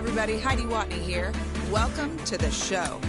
everybody. Heidi Watney here. Welcome to the show.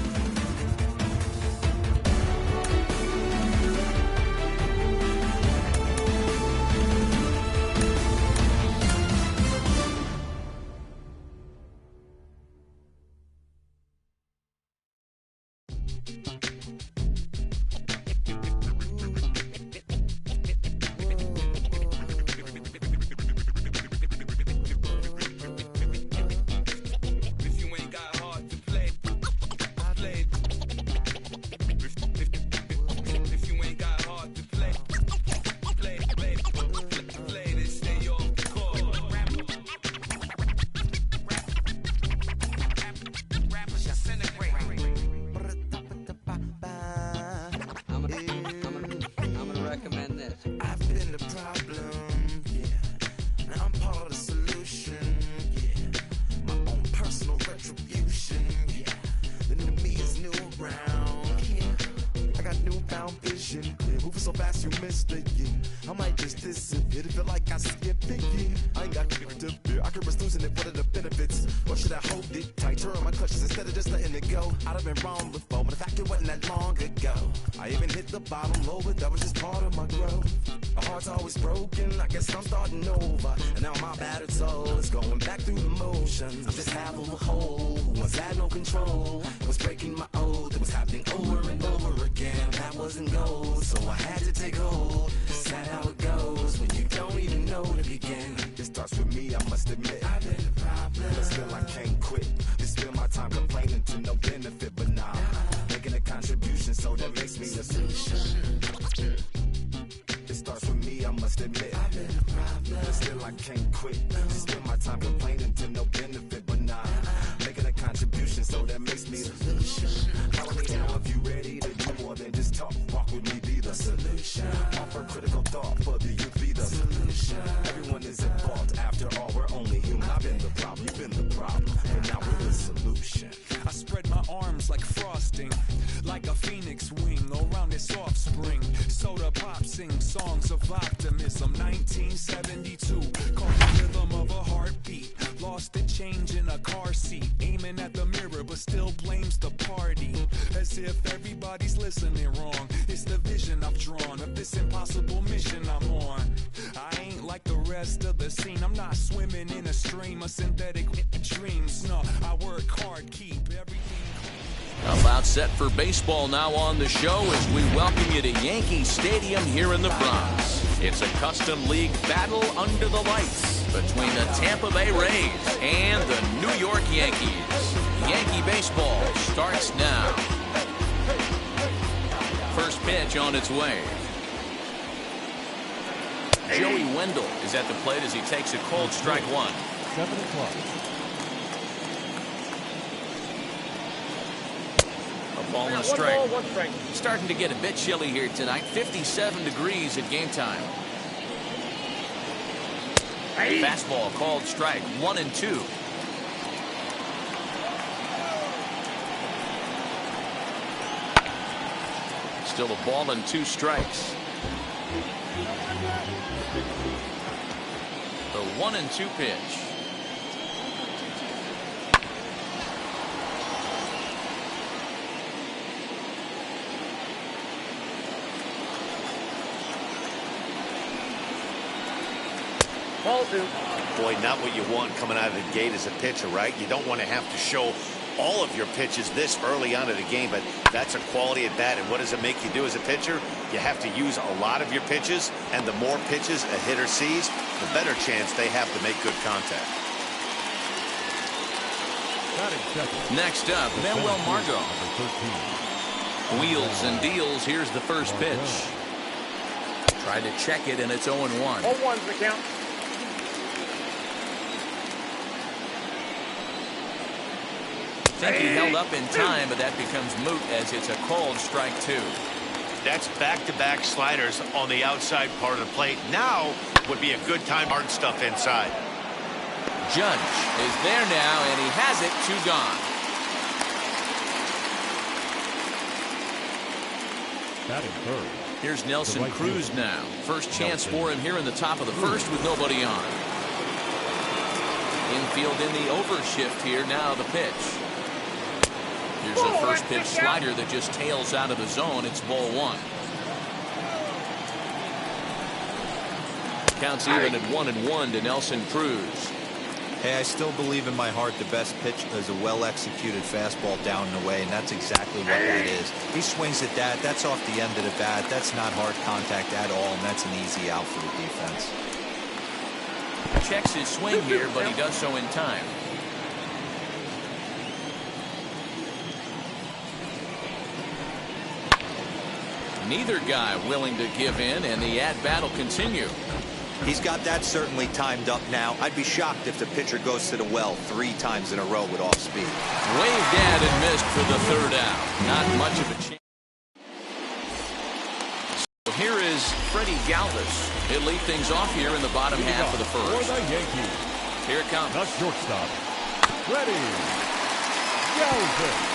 Set for baseball now on the show as we welcome you to Yankee Stadium here in the Bronx. It's a custom league battle under the lights between the Tampa Bay Rays and the New York Yankees. Yankee baseball starts now. First pitch on its way. Joey Wendell is at the plate as he takes a cold strike one. 7 o'clock. Ball and a strike. Starting to get a bit chilly here tonight. 57 degrees at game time. Fastball called strike 1-2. Still a ball and 2 strikes. The 1-2 pitch. Boy, not what you want coming out of the gate as a pitcher, right? You don't want to have to show all of your pitches this early on in the game, but that's a quality at bat. And what does it make you do as a pitcher? You have to use a lot of your pitches, and the more pitches a hitter sees, the better chance they have to make good contact. Next up, Manuel Margot. Wheels and deals. Here's the first pitch. Tried to check it, and it's 0-1. 0-1's the count. I think he held up in time, but that becomes moot as it's a called strike 2. That's back-to-back sliders on the outside part of the plate. Now would be a good time, hard stuff inside. Judge is there now, and he has it. 2 gone. Batting third. Here's Nelson Cruz now. First chance for him here in the top of the first with nobody on. Infield in the overshift here. Now the pitch. Here's a first pitch slider that just tails out of the zone. It's ball one. Counts even at 1-1 to Nelson Cruz. Hey, I still believe in my heart the best pitch is a well-executed fastball down and away, and that's exactly what that is. He swings at that. That's off the end of the bat. That's not hard contact at all, and that's an easy out for the defense. Checks his swing here, but he does so in time. Neither guy willing to give in, and the at-bat will continue. He's got that certainly timed up now. I'd be shocked if the pitcher goes to the well 3 times in a row with off speed. Waved at and missed for the third out. Not much of a chance. So here is Freddie Galvis. He'll lead things off here in the bottom half of the first. For the Yankees, Here it comes. the shortstop, Freddie Galvis.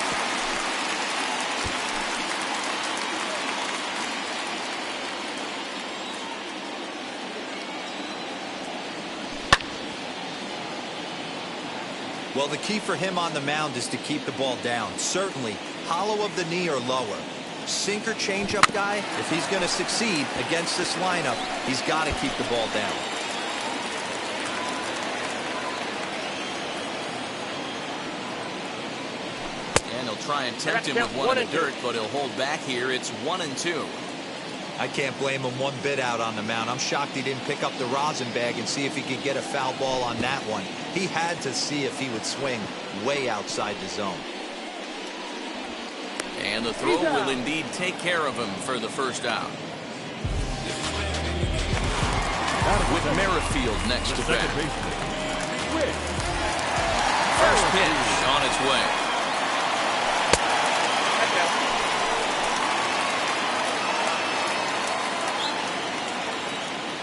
Well, the key for him on the mound is to keep the ball down. Certainly, hollow of the knee or lower. Sinker changeup guy, if he's going to succeed against this lineup, he's got to keep the ball down. And he'll try and tempt him with one in the dirt, but he'll hold back here. It's 1-2. I can't blame him one bit out on the mound. I'm shocked he didn't pick up the rosin bag and see if he could get a foul ball on that one. He had to see if he would swing way outside the zone. And the throw will indeed take care of him for the first out. With Merrifield next to bat. First pitch on its way.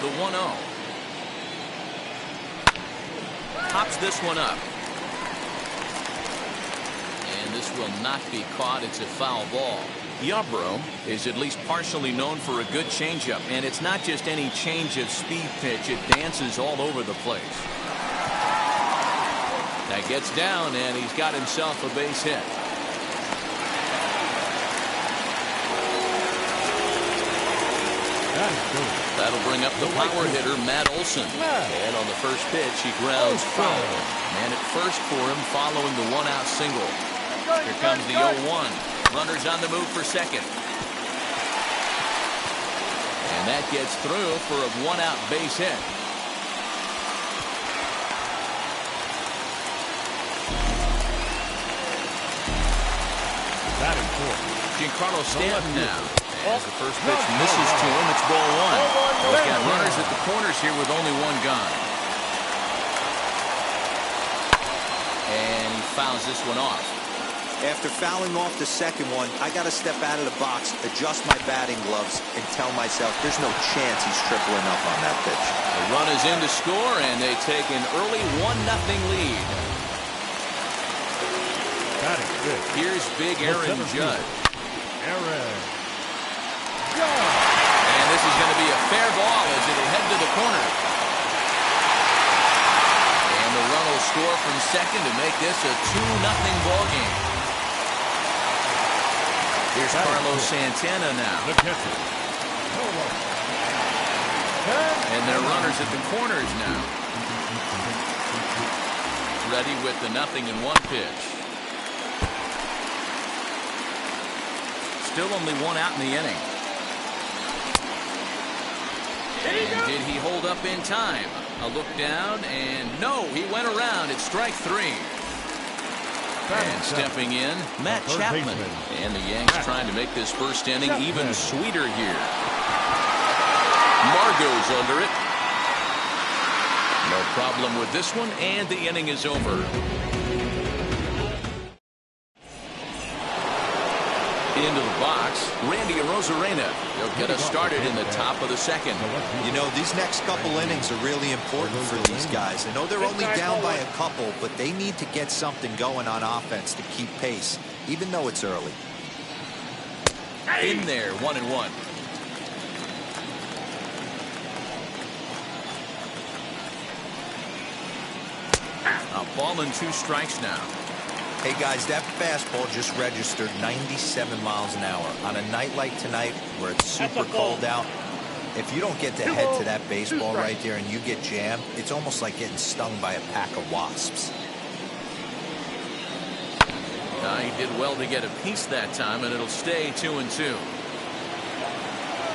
The 1-0. Pops this one up. And this will not be caught. It's a foul ball. Yarbrough is at least partially known for a good changeup. And it's not just any change of speed pitch. It dances all over the place. That gets down, and he's got himself a base hit. That'll bring up the power hitter, Matt Olson. And on the first pitch, he grounds foul. Man at first for him following the one-out single. Here comes the 0-1. Runners on the move for second. And that gets through for a one-out base hit. Batting fourth, Giancarlo Stanton now. As the first pitch misses to him, it's ball one. He's got runners at the corners here with only one gone. And he fouls this one off. After fouling off the second one, I got to step out of the box, adjust my batting gloves, and tell myself there's no chance he's tripling up on that pitch. The run is in to score, and they take an early 1-0 lead. batting fifth, Here's big Aaron Judge. Aaron Judge. And this is going to be a fair ball as it'll head to the corner. And the run will score from second to make this a 2-0 ball game. Here's Carlos Santana now. The catcher. And their runners at the corners now. Ready with the 0-1 pitch. Still only one out in the inning. And did he hold up in time? A look down, and no, he went around. It's strike three. And stepping in, Matt Chapman. And the Yanks trying to make this first inning even sweeter here. Margot's under it. No problem with this one, and the inning is over. Into the box, Randy Arozarena. He'll get us started in the top of the second. You know, these next couple innings are really important for these guys. I know they're only down by a couple, but they need to get something going on offense to keep pace, even though it's early. In there, 1-1. Ball and 2 strikes now. Hey guys, that fastball just registered 97 miles an hour. On a night like tonight where it's super cold out, if you don't get to head to that baseball right there and you get jammed, it's almost like getting stung by a pack of wasps. He did well to get a piece that time, and it'll stay 2-2.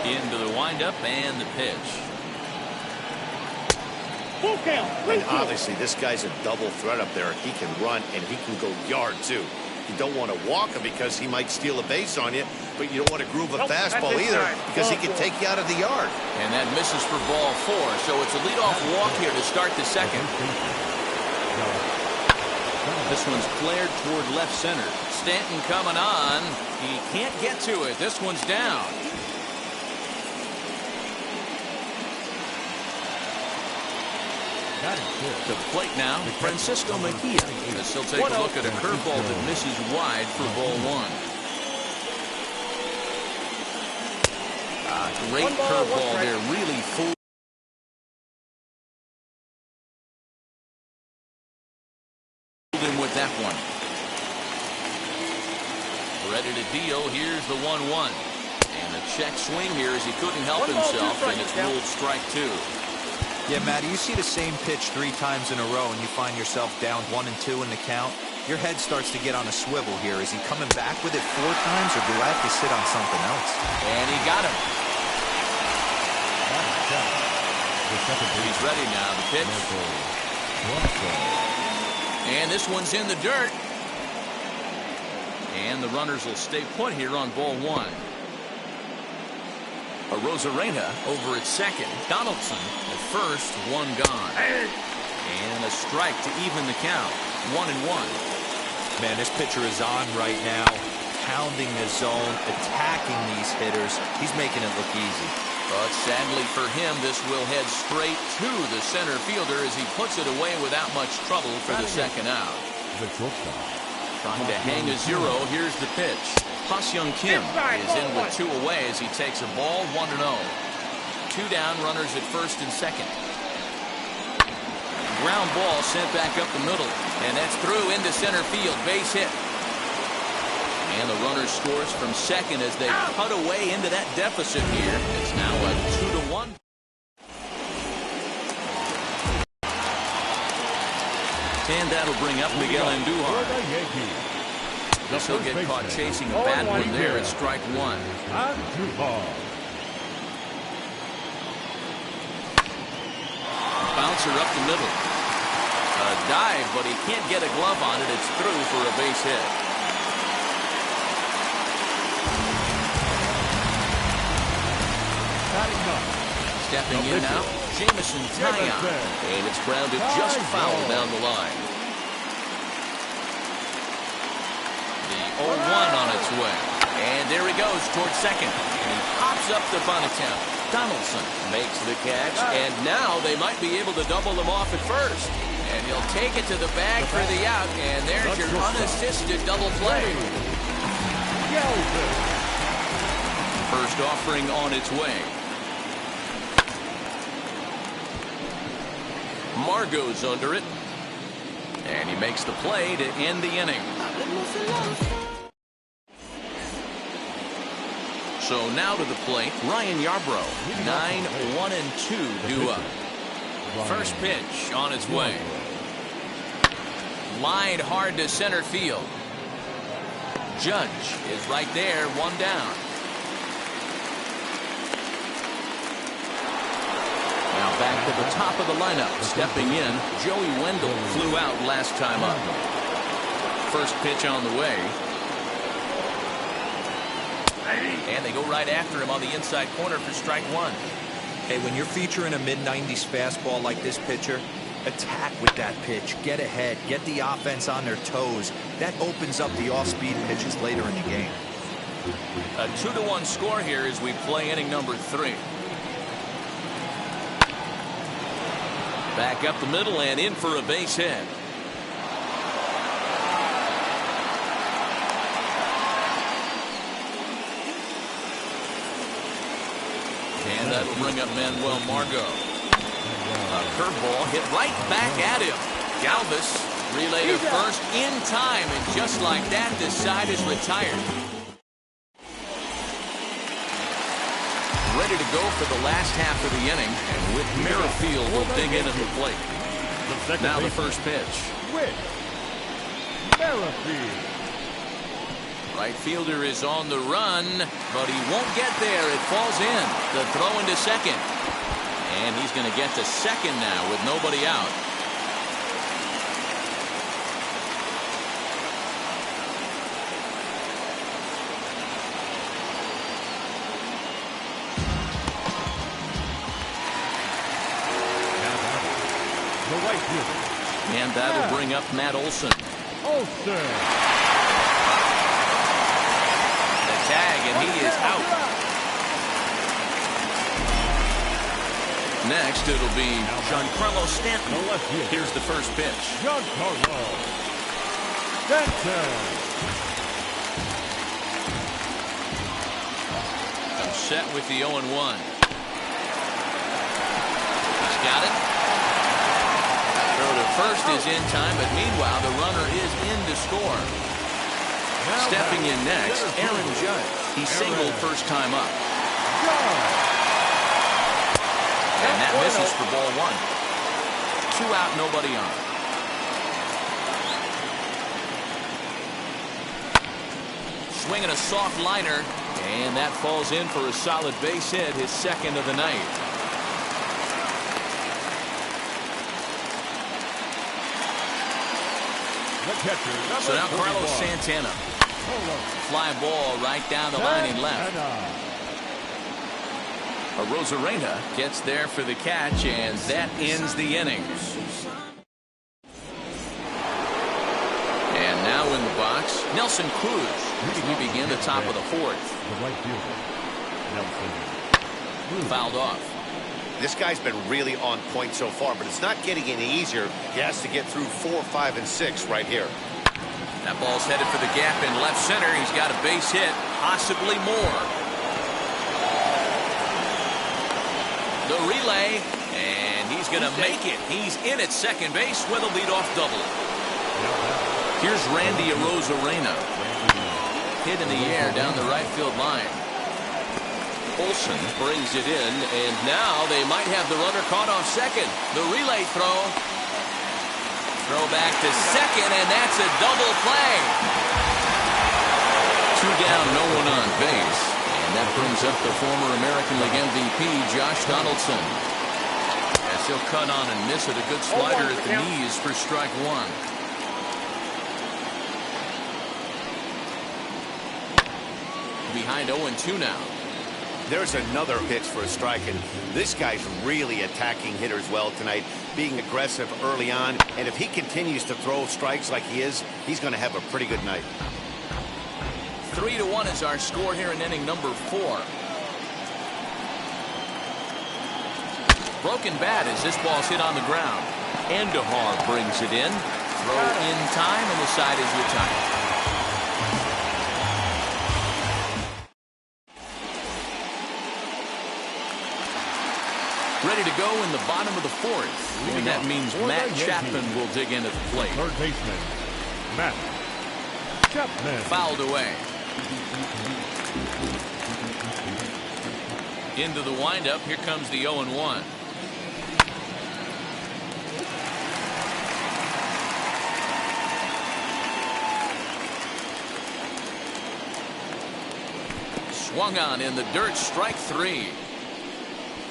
Into the windup and the pitch. And obviously this guy's a double threat up there. He can run and he can go yard too. You don't want to walk him because he might steal a base on you, but you don't want to groove a fastball either because he can take you out of the yard. And that misses for ball 4, so it's a leadoff walk here to start the second. This one's flared toward left center. Stanton coming on. He can't get to it. This one's down. To the plate now, Francisco Mejia. As he'll take a look at a curveball that misses wide for ball 1. Great curveball there, really fooled him with that one. Ready to deal. Here's the 1-1. And a check swing here as he couldn't help himself, and it's ruled strike 2. Yeah, Matty, you see the same pitch 3 times in a row and you find yourself down 1-2 in the count. Your head starts to get on a swivel here. Is he coming back with it 4 times, or do I have to sit on something else? And he got him. He's ready now. The pitch. And this one's in the dirt. And the runners will stay put here on ball 1. Arozarena over at second. Donaldson at first, 1 gone. And a strike to even the count. 1-1. Man, this pitcher is on right now, pounding the zone, attacking these hitters. He's making it look easy. But sadly for him, this will head straight to the center fielder as he puts it away without much trouble for the second out. Trying to hang a 0. Here's the pitch. Ha-Seong Kim is in with 2 away as he takes a ball, 1-0. 2 down, runners at first and second. Ground ball sent back up the middle, and that's through into center field. Base hit. And the runner scores from second as they cut away into that deficit here. It's now a 2-1. And that'll bring up Miguel Andujar. He'll get caught chasing a bad one there at strike 1. Bouncer up the middle. A dive, but he can't get a glove on it. It's through for a base hit. Stepping in now, Jameson Taillon. And it's grounded just foul down the line. The 0-1 on its way. And there he goes towards second. And he pops up the bunt attempt. Donaldson makes the catch. And now they might be able to double him off at first. And he'll take it to the bag for the out. And there's your unassisted double play. First offering on its way. Margot's under it. And he makes the play to end the inning. So now to the plate, Ryan Yarbrough. 9-1-2 due up. First pitch on its way. Lined hard to center field. Judge is right there, 1 down. Now back to the top of the lineup. Stepping in, Joey Wendell flew out last time up. First pitch on the way. And they go right after him on the inside corner for strike 1. Hey, when you're featuring a mid-90s fastball like this pitcher, attack with that pitch. Get ahead. Get the offense on their toes. That opens up the off-speed pitches later in the game. A 2-1 score here as we play inning number 3. Back up the middle and in for a base hit. And that'll bring up Manuel Margot. A curveball hit right back at him. Galvis Relay to first in time, and just like that, this side is retired. Ready to go for the last half of the inning, and Whit Merrifield will dig in at the plate. Now the first pitch. Whit Merrifield. Right fielder is on the run, but he won't get there. It falls in. The throw into second. And he's going to get to second now with nobody out. The right fielder. And that'll bring up Matt Olson. Olson. Tag, and he is out. Next, it'll be Giancarlo Stanton. Here's the first pitch. Giancarlo Stanton. I'm set with the 0-1. He's got it. Throw to first is in time, but meanwhile, the runner is in to score. Stepping in next, Aaron Judge. He singled first time up. And that misses for ball one. 2 out, nobody on. Swinging a soft liner, and that falls in for a solid base hit, his second of the night. So now Carlos Santana. Fly ball right down the line and left. Arozarena gets there for the catch, and that ends the inning. And now in the box, Nelson Cruz. We begin the top of the fourth. The right fielder, Nelson. Fouled off. This guy's been really on point so far, but it's not getting any easier. He has to get through 4, 5, and 6 right here. That ball's headed for the gap in left center. He's got a base hit, possibly more. The relay, and he's going to make it. He's in at second base with a leadoff double. Here's Randy Arozarena. Hit in the air down the right field line. Olson brings it in, and now they might have the runner caught off second. The relay throw. Throw back to second, and that's a double play. 2 down, no one on base. And that brings up the former American League MVP, Josh Donaldson. As he'll cut on and miss it, a good slider at the knees for strike one. Behind 0-2 now. There's another pitch for a strike, and this guy's really attacking hitters well tonight, being aggressive early on, and if he continues to throw strikes like he is, he's going to have a pretty good night. 3-1 is our score here in inning number 4. Broken bat as this ball's hit on the ground. Andujar brings it in. Throw in time, and the side is retired. Ready to go in the bottom of the fourth. And that means Matt Chapman will dig in at the plate. Third baseman, Matt Chapman. Fouled away. Into the windup. Here comes the 0-1. Swung on in the dirt. Strike 3.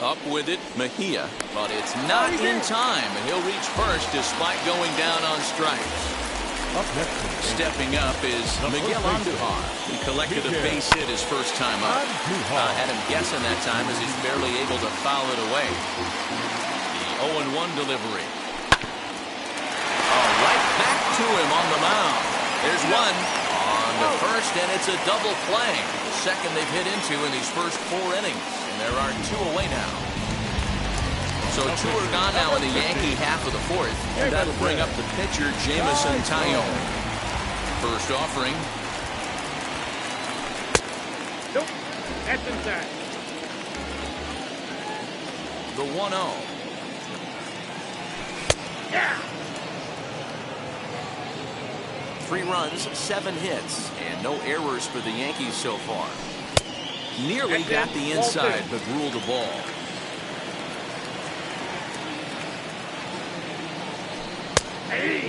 Up with it, Mejia, but it's not in time, and he'll reach first despite going down on strikes. Stepping up is Miguel Andujar. He collected a base hit his first time up. Had him guessing that time as he's barely able to foul it away. The 0-1 delivery. Right back to him on the mound. There's one on the first, and it's a double play. The second they've hit into in these first 4 innings. And there are 2 away now. So 2 are gone now in the Yankee half of the fourth. And that'll bring up the pitcher, Jameson Taillon. First offering. Nope. That's inside. The 1-0. Yeah. 3 runs, 7 hits, and no errors for the Yankees so far. Nearly got the inside, but ruled a ball.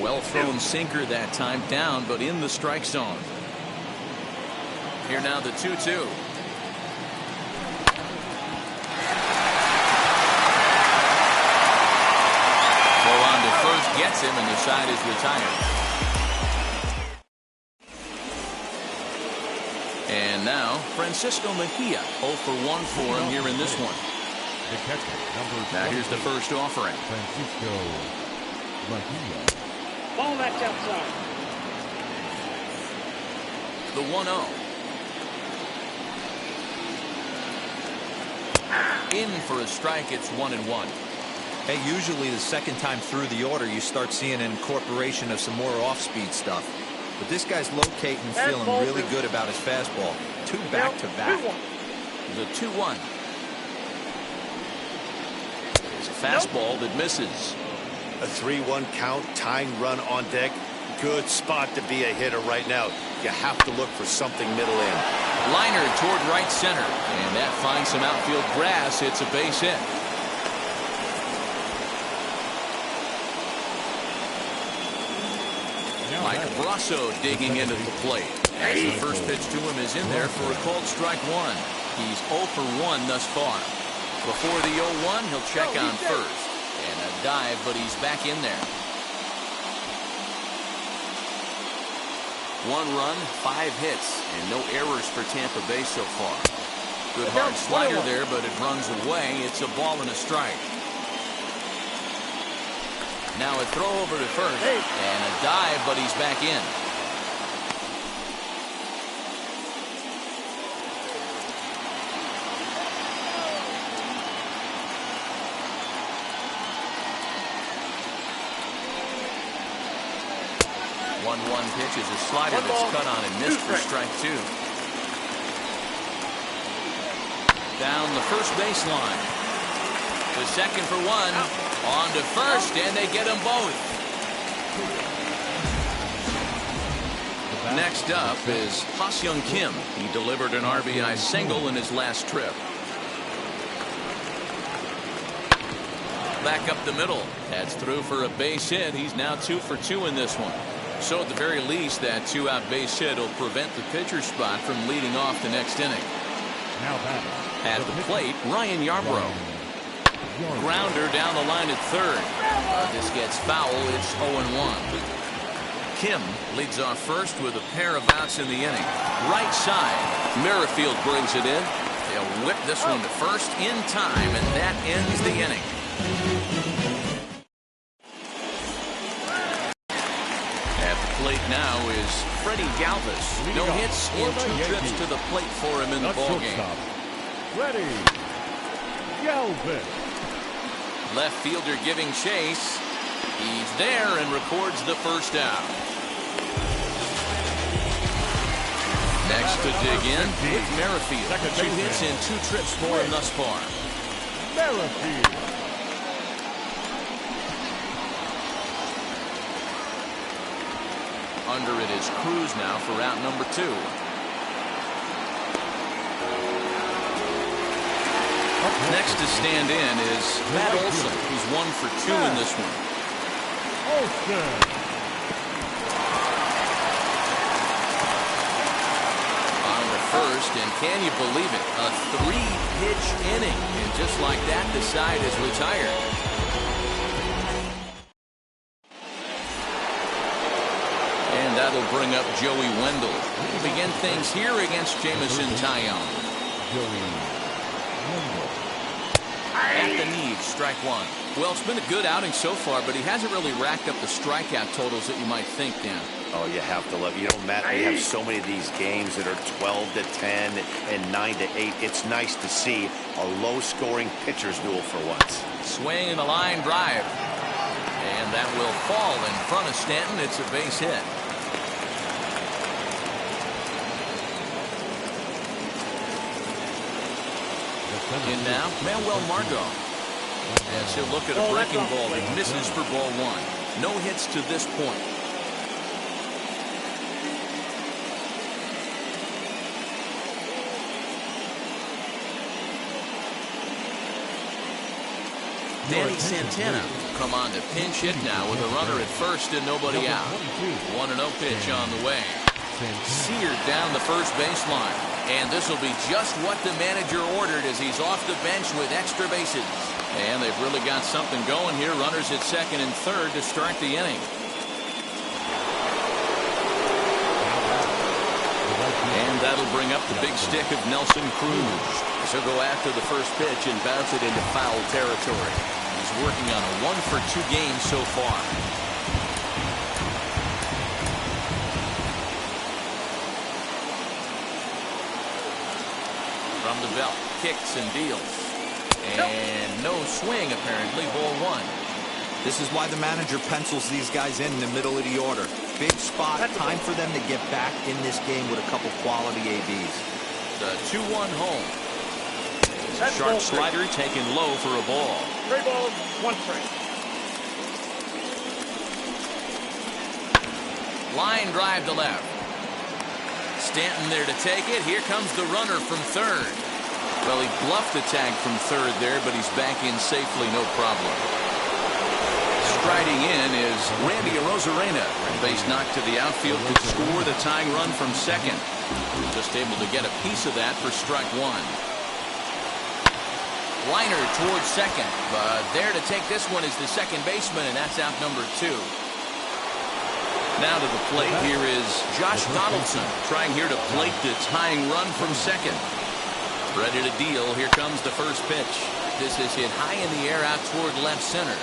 Well thrown sinker that time, down, but in the strike zone. Here now the 2-2. First gets him, and the side is retired. And now Francisco Mejia, 0 for 1 for him here in this one. The catcher, number now here's the first offering. Francisco Mejia. Ball that's outside. The 1-0. In for a strike. It's 1-1. Hey, usually the second time through the order, you start seeing an incorporation of some more off-speed stuff. But this guy's locating and feeling really good about his fastball. 2 back-to-back. The 2-1. It's a fastball that misses. A 3-1 count, tying run on deck. Good spot to be a hitter right now. You have to look for something middle in. Liner toward right center, and that finds some outfield grass. It's a base hit. Mike Brasso digging into the plate. As the first pitch to him is in there for a called strike 1. He's 0 for 1 thus far. Before the 0-1, he'll check on first. And a dive, but he's back in there. 1 run, 5 hits, and no errors for Tampa Bay so far. Good hard slider there, but it runs away. It's a ball and a strike. Now a throw over to first, and a dive, but he's back in. One pitch is a slider that's cut on and missed for strike 2. Down the first baseline. The second for 1. On to first, and they get them both. Next up is Ha-Seong Kim. He delivered an RBI single in his last trip. Back up the middle. That's through for a base hit. He's now 2 for 2 in this one. So at the very least, that 2-out base hit will prevent the pitcher spot from leading off the next inning. Now at the plate, Ryan Yarbrough. Grounder down the line at third. This gets foul. It's 0-1. Kim leads off first with a pair of outs in the inning. Right side. Merrifield brings it in. They'll whip this one to first in time, and that ends the inning. At the plate now is Freddie Galvis. No hits in 2 trips to the plate for him in the ballgame. Freddie Galvis. Left fielder giving chase. He's there and records the first out. Next to dig in with Merrifield. 2 hits in 2 trips for him thus far. Merrifield. Under it is Cruz now for out number 2. Next to stand in is Matt Olson. He's 1 for 2 in this one. Olson. On to first, and can you believe it? A 3-pitch inning. And just like that, the side is retired. And that'll bring up Joey Wendell. We'll begin things here against Jameson Taillon. Joey Wendell. At the knees, strike 1. Well, it's been a good outing so far, but he hasn't really racked up the strikeout totals that you might think, Dan. Oh, you have to love it. You know, Matt, we have so many of these games that are 12-10 and 9-8. It's nice to see a low-scoring pitcher's duel for once. Swing and a line drive. And that will fall in front of Stanton. It's a base hit. In now, Manuel Margot. As he'll look at a breaking ball that misses for ball 1. No hits to this point. Danny Santana come on to pinch hit now with a runner at first and nobody out. 1-0 pitch on the way. Seared down the first baseline. And this will be just what the manager ordered as he's off the bench with extra bases. And they've really got something going here. Runners at second and third to start the inning. And that'll bring up the big stick of Nelson Cruz. He'll go after the first pitch and bounce it into foul territory. He's working on a 1-for-2 game so far. From the belt, kicks and deals. And no swing apparently, ball one. This is why the manager pencils these guys in the middle of the order. Big spot, time for them to get back in this game with a couple quality ABs. The 2-1 home. Sharp slider taken low for a ball. 3 balls, 1 strike. Line drive to left. Stanton there to take it. Here comes the runner from third. Well, he bluffed the tag from third there, but he's back in safely, no problem. Striding in is Randy Arozarena. Base knock to the outfield could score the tying run from second. Just able to get a piece of that for strike one. Liner towards second, but there to take this one is the second baseman, and that's out number 2. Now to the plate here is Josh Donaldson, trying here to plate the tying run from second. Ready to deal. Here comes the first pitch. This is hit high in the air out toward left center.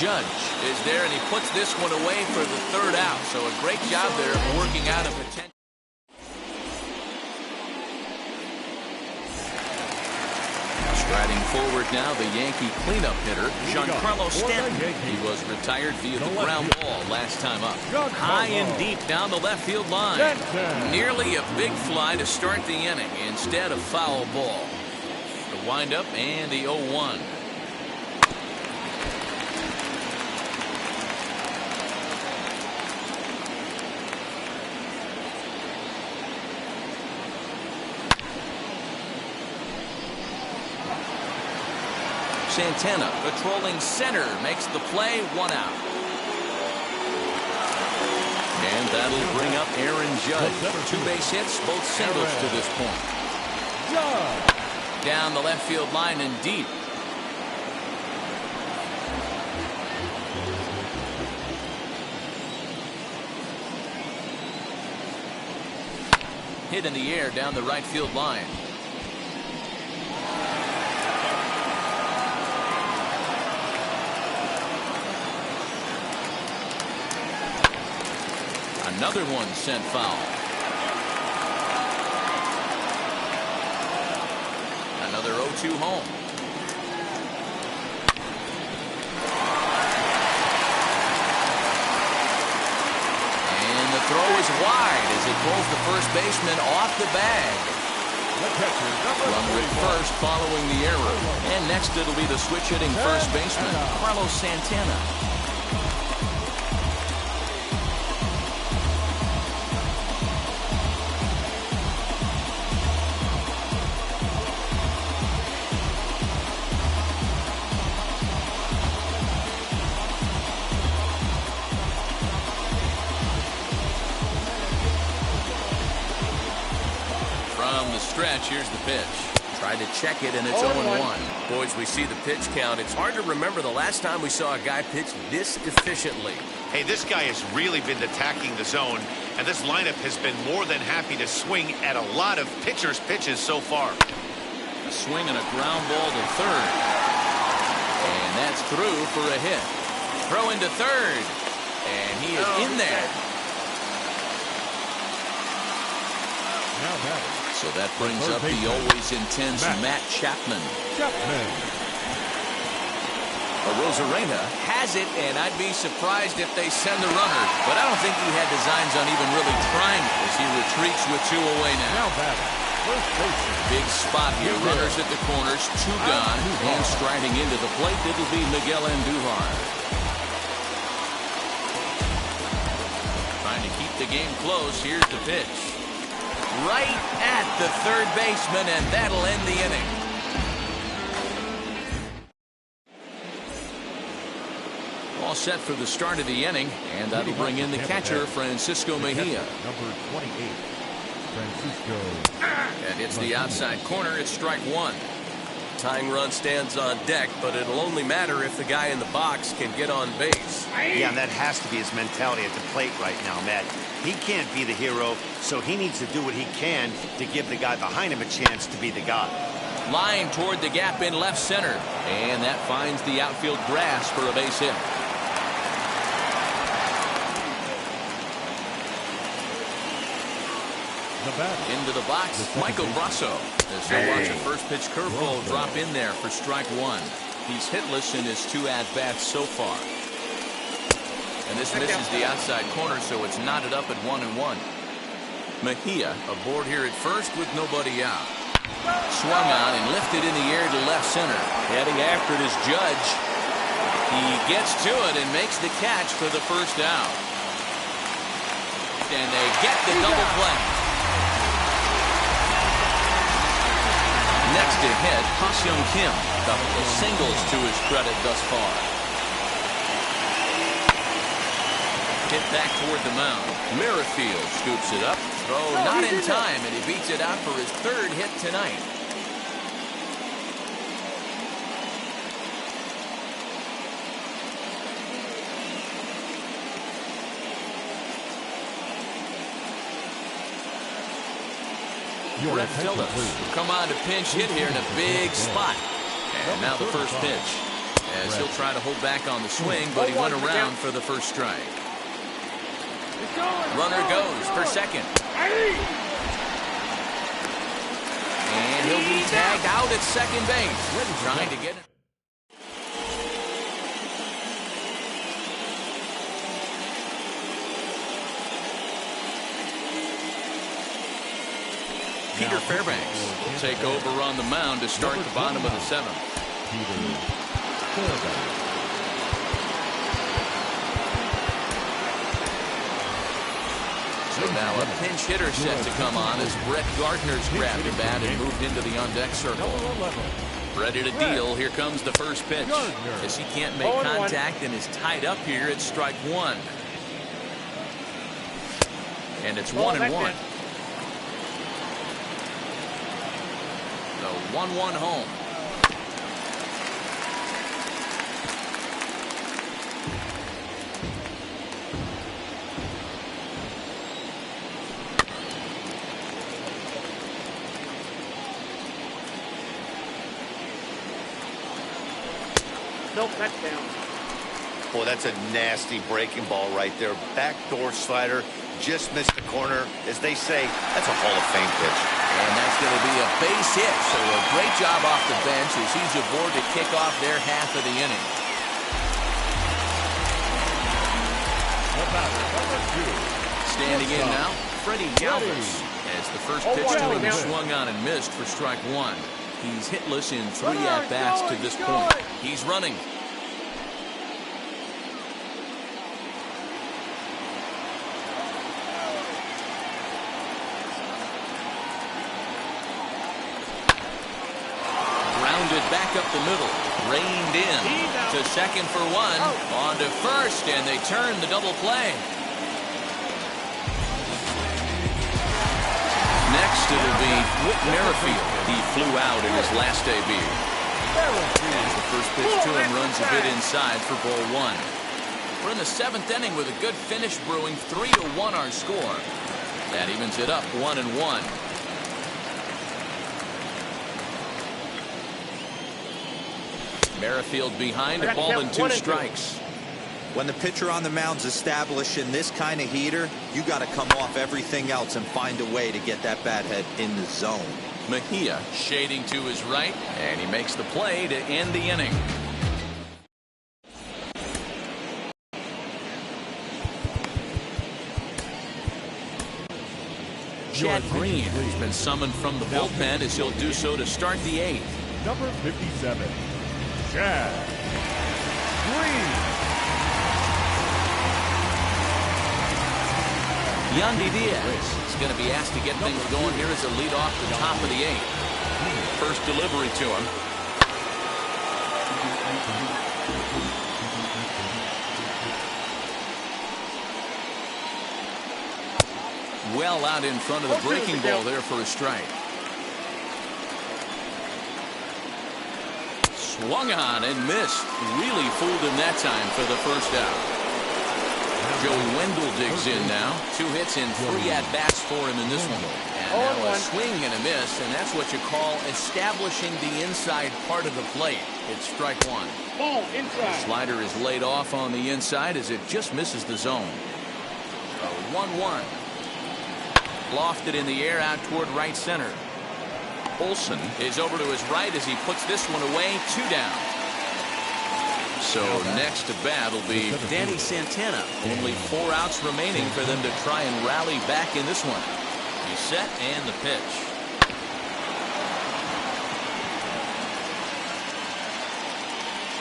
Judge is there, and he puts this one away for the third out. So a great job there of working out a potential. Striding forward now, the Yankee cleanup hitter, Giancarlo Stanton. He was retired via the ground ball last time up. High and deep down the left field line. Nearly a big fly to start the inning instead of foul ball. The windup and the 0-1. Santana patrolling center makes the play, 1 out. And that'll bring up Aaron Judge. 2 base hits, both singles to this point. Down the left field line and deep. Hit in the air down the right field line. Another one sent foul. Another 0-2 home. And the throw is wide as it pulls the first baseman off the bag. Runner at first following the error. And next it'll be the switch hitting first baseman, Carlos Santana. Stretch, here's the pitch. Tried to check it, and it's 0-1. Boys, we see the pitch count. It's hard to remember the last time we saw a guy pitch this efficiently. Hey, this guy has really been attacking the zone, and this lineup has been more than happy to swing at a lot of pitchers' pitches so far. A swing and a ground ball to third. And that's through for a hit. Throw into third. And he is in there. Now batting. So that brings up the always intense Matt Chapman. Arozarena has it, and I'd be surprised if they send the runner. But I don't think he had designs on even really trying it as he retreats with 2 away now. Big spot here. Runners at the corners, 2 gone, and striding into the plate, it'll be Miguel Andujar. Trying to keep the game close. Here's the pitch. Right at the third baseman, and that'll end the inning. all set for the start of the inning, and that'll bring in the catcher, Francisco Mejia. Number 28, Francisco. And it's the outside corner. It's strike one. Tying run stands on deck, but it'll only matter if the guy in the box can get on base. Yeah, and that has to be his mentality at the plate right now, Matt. He can't be the hero, so he needs to do what he can to give the guy behind him a chance to be the guy. Line toward the gap in left center, and that finds the outfield grass for a base hit. Into the box, Michael Brasso. As he'll watch a first pitch curveball drop in there for strike one. He's hitless in his 2 at-bats so far. And this misses the outside corner, so it's knotted up at 1-1. Mejia aboard here at first with nobody out. Swung on and lifted in the air to left center. Heading after it is Judge. He gets to it and makes the catch for the first out. And they get the double play. Next to hit, Ha-Seong Kim. Couple of singles to his credit thus far. Hit back toward the mound. Merrifield scoops it up. Throw not in time, and he beats it out for his 3rd hit tonight. Brett Phillips will come on to pinch hit here in a big spot. And now the first pitch. As he'll try to hold back on the swing, but he went around for the first strike. Runner goes for second. And he'll be tagged out at second base. Trying to get it. Peter Fairbanks will take over on the mound to start the bottom of the 7th. So now a pinch hitter set to come on as Brett Gardner's grabbed the bat and moved into the on-deck circle. Ready to deal. Here comes the first pitch. As he can't make contact and is tied up here, it's strike one. And it's 1-1. The 1-1 home. No touchdown. Boy, that's a nasty breaking ball right there. Backdoor slider. Just missed the corner. As they say, that's a Hall of Fame pitch. And that's going to be a base hit. So a great job off the bench as he's aboard to kick off their half of the inning. Standing in now, Freddie Galvis. As the first pitch to him swung on and missed for strike one. He's hitless in 3 at-bats to this point. He's running. Back up the middle, reined in to second for one, on to first, and they turn the double play. Next it'll be Whit Merrifield. He flew out in his last debut. As the first pitch to him runs a bit inside for ball one. We're in the 7th inning with a good finish brewing. 3-1 our score. That evens it up 1-1. Merrifield behind, a ball and 2 strikes. When the pitcher on the mound's establishing this kind of heater, you got to come off everything else and find a way to get that bat head in the zone. Mejia shading to his right, and he makes the play to end the inning. Chad Green has been summoned from the bullpen as he'll do so to start the 8th. Number 57, Chad Green. Yandy Diaz is going to be asked to get things going here as a lead off the top of the 8th. First delivery to him. well out in front of the breaking ball there for a strike. Swung on and missed. Really fooled him that time for the first out. Joey Wendell digs in now. 2 hits and 3 at-bats for him in this one. And now a swing and a miss, and that's what you call establishing the inside part of the plate. It's strike 1. Ball inside. The slider is laid off on the inside as it just misses the zone. A 1-1. Lofted in the air out toward right center. Olson is over to his right as he puts this one away. 2 down. So next to bat will be Danny Santana. Only 4 outs remaining for them to try and rally back in this one. He's set and the pitch.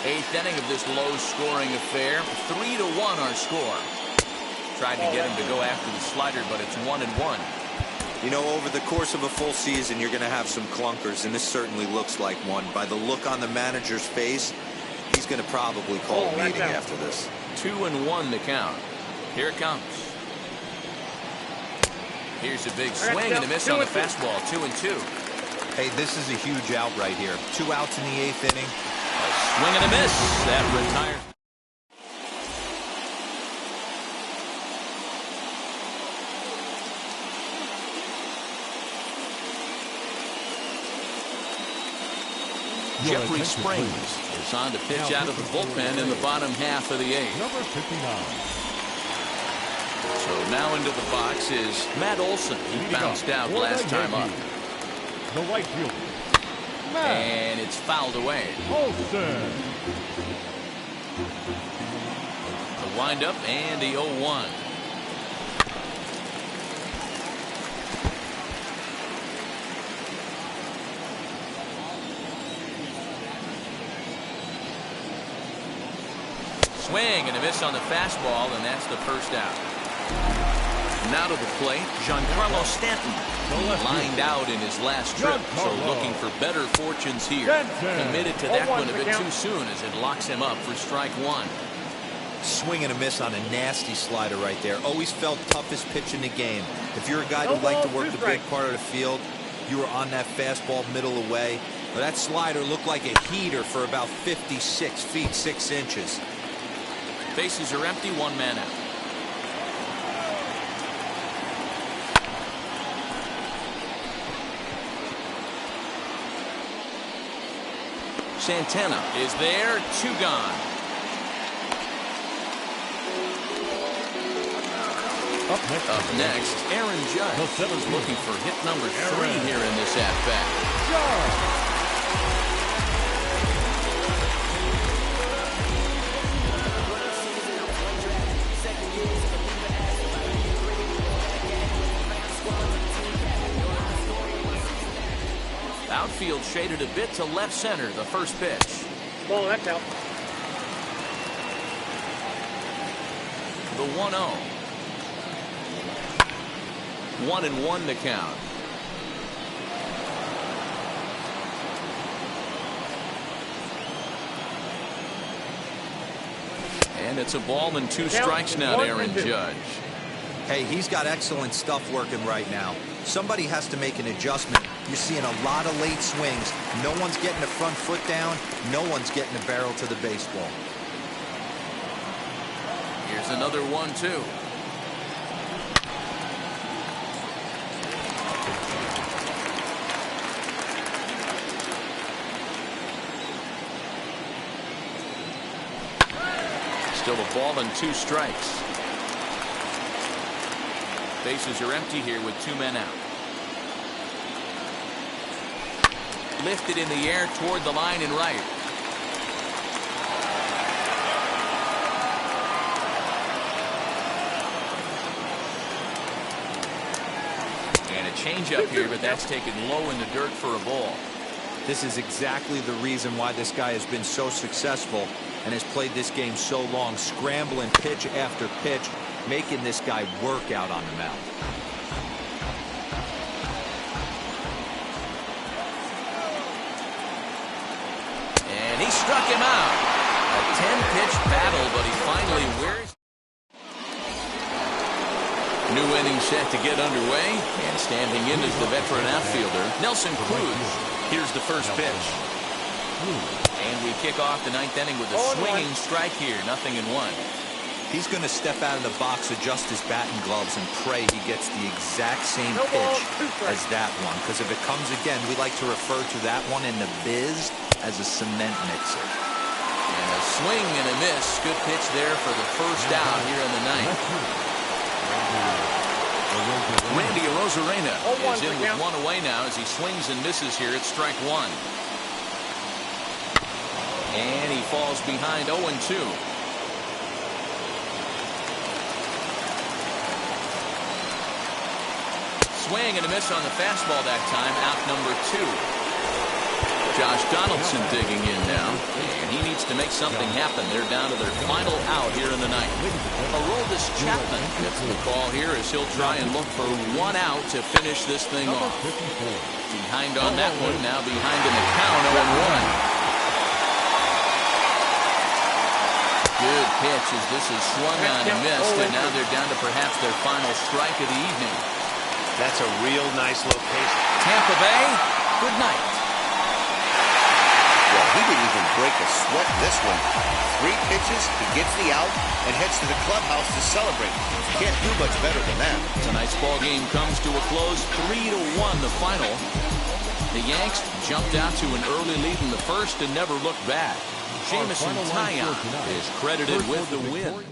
Eighth inning of this low-scoring affair. 3-1 our score. Tried to get him to go after the slider, but it's 1-1. You know, over the course of a full season, you're going to have some clunkers, and this certainly looks like one. By the look on the manager's face, he's going to probably call a meeting after this. 2-1 the count. Here it comes. Here's a big swing and a miss on the fastball. 2-2. Hey, this is a huge out right here. 2 outs in the 8th inning. A swing and a miss. That retires. Jeffrey Springs is on to pitch out of the bullpen in the bottom half of the 8th. Number 59. So now into the box is Matt Olson. He bounced out last time up. The right fielder. And it's fouled away. Olson. The windup and the 0-1. Swing and a miss on the fastball, and that's the first out. Now to the plate, Giancarlo Stanton. Lined out in his last trip, so looking for better fortunes here. Committed to that one a bit too soon as it locks him up for strike 1. Swing and a miss on a nasty slider right there. Always felt toughest pitch in the game. If you're a guy who liked to work the big part of the field, you were on that fastball middle away. Well, that slider looked like a heater for about 56 feet 6 inches. Bases are empty, 1 man out. Santana is there, 2 gone. Up next, Aaron Judge is looking for hit number 3 here in this at-bat. Outfield shaded a bit to left center, the first pitch. Ball, that's out. The 1-0. 1-1 to count. And it's a ball and 2 strikes now to Aaron Judge. Hey, he's got excellent stuff working right now. Somebody has to make an adjustment. You're seeing a lot of late swings. No one's getting the front foot down. No one's getting the barrel to the baseball. Here's another 1-2. Still a ball and 2 strikes. Bases are empty here with 2 men out. Lifted in the air toward the line and right. And a changeup here, but that's taken low in the dirt for a ball. This is exactly the reason why this guy has been so successful and has played this game so long, scrambling pitch after pitch, making this guy work out on the mound. And he struck him out. A 10-pitch battle, but he finally wears. New inning set to get underway, and standing in is the veteran outfielder, Nelson Cruz. Here's the first pitch. And we kick off the ninth inning with a swinging strike here, 0-1. He's going to step out of the box, adjust his batting gloves, and pray he gets the exact same pitch as that one. Because if it comes again, we like to refer to that one in the biz as a cement mixer. And a swing and a miss. Good pitch there for the first out here in the ninth. Randy Arozarena is in with one away now as he swings and misses here at strike one. And he falls behind 0-2. Swing and a miss on the fastball that time, out number 2. Josh Donaldson digging in now, and he needs to make something happen. They're down to their final out here in the ninth. Aroldis Chapman gets the call here as he'll try and look for one out to finish this thing off. Behind on that one, now behind in the count, 0-1. Good pitch as this is swung on and missed, and now they're down to perhaps their final strike of the evening. That's a real nice location. Tampa Bay, good night. Well, he didn't even break a sweat this one. 3 pitches, he gets the out, and heads to the clubhouse to celebrate. Can't do much better than that. Tonight's ball game comes to a close, 3-1 the final. The Yanks jumped out to an early lead in the first and never looked back. Jameson Taillon is credited with the win.